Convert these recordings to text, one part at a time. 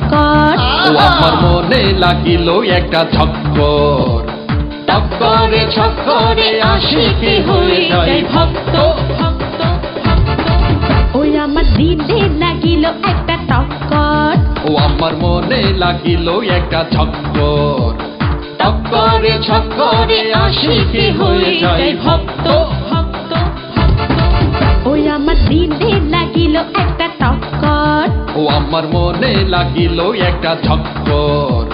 চক্কর। ও আমার মনে লাগিল একটা চক্কর। চক্করে চক্করে আশিকি হয়ে যায় ভক্ত। ওই আমার দিলে লাগিল একটা চক্কর। ও আমার মনে লাগিল একটা চক্কর। চক্করে চক্করে আশিকি হয়ে যায় ভক্ত। ওই আমার দিলে লাগিল একটা চক্কর। ও আমার মনে লাগিল একটা চক্কর।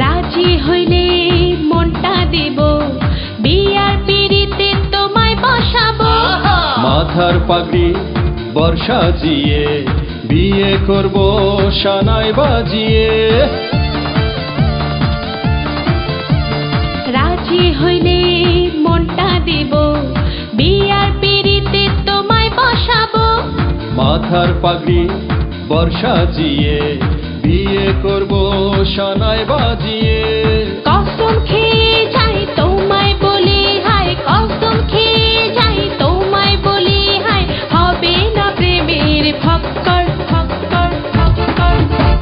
রাজি হইলে মনটা দেব, বিয়ার পিড়িতে তোমায় বসাবো। মাথার পাগড়ি বর্ষা জিয়ে বিয়ে করব সানাই বাজিয়ে। রাজি হইলে মনটা দেব, বিয়ার পিড়িতে তোমায় বসাবো। মাথার পাগড়ি বর্ষা জিয়ে বিয়ে করব সানাই বাজিয়ে। কসম খেয়ে যাই তোমায় বলি হায়, কসম খেয়ে যাই তোমায় বলি হায়, হবে না প্রেমের ফক্কর ফক্কর ফক্কর।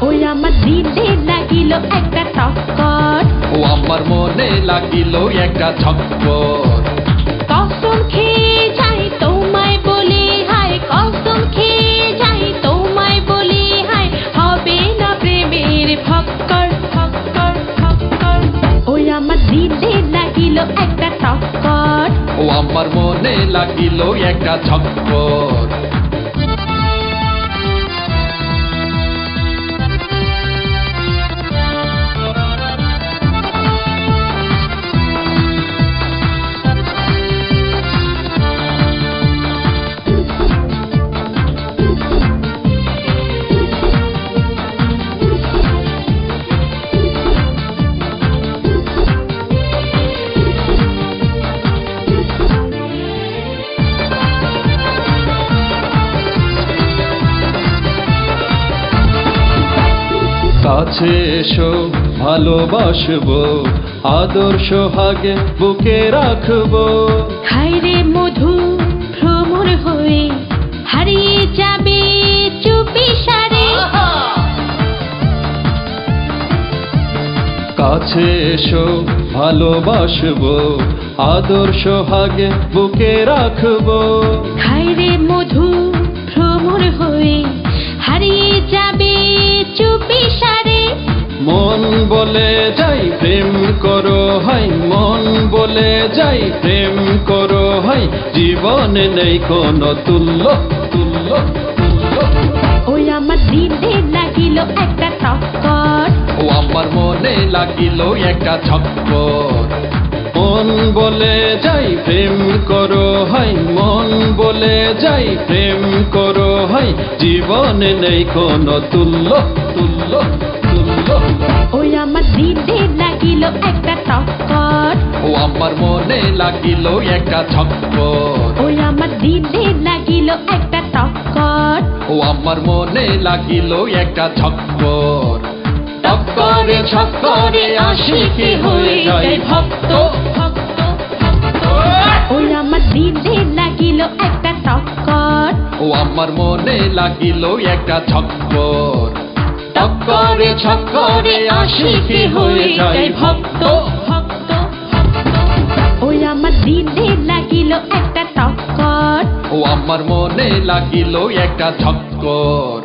ওই আমার দিলে লাগিল একটা চক্কর। ও আমার মনে লাগিল একটা চক্কর। কসম খেয়ে যাই তোমায় বলি হায়, কসম খেয়ে যাই তোমায় বলি হায়, হবে না প্রেমের ফক্কর ফক্কর ফক্কর। ওই আমার দিলে লাগিল একটা চক্কর। ও আমার মনে লাগিল একটা চক্কর। কাছে এসো ভালোবাসবো, আদর্শ হাগে বুকে রাখবো। হায়রে মধু ভ্রমর হয়ে হারিয়ে যাবে চুপি সারে। কাছে এসো ভালোবাসবো, আদর্শ হাগে বুকে রাখবো। হায়রে মধু ভ্রমর হয়ে হারিয়ে যাবে চুপি সারে। মন বলে যাই প্রেম করো হাই, মন বলে যাই প্রেম করো হাই, জীবনে নেই কোনো তুল্য তুল্য তুল্য। ওই আমার দিলে লাগিল একটা চক্কর। ও আমার মনে লাগিল একটা চক্কর। মন বলে যাই প্রেম করো হাই, মন বলে যাই প্রেম করো হাই, জীবনে নেই কোনো তুল্য তুল্য তুল্য। ওই আমার দিলে লাগিল একটা চক্কর। ও আমার মনে লাগিল একটা চক্কর। ওই আমার দিলে লাগিল একটা চক্কর। ও আমার মনে লাগিল একটা চক্কর। চক্করে চক্করে আশিকি হয়ে যায় ভক্ত। ওই আমার দিলে লাগিল একটা চক্কর। ও আমার মনে লাগিল একটা চক্কর। চক্করে চক্করে আশিকি হয়ে যায় ভক্ত। ওই আমার দিলে লাগিল একটা চক্কর। ও আমার মনে লাগিল একটা চক্কর।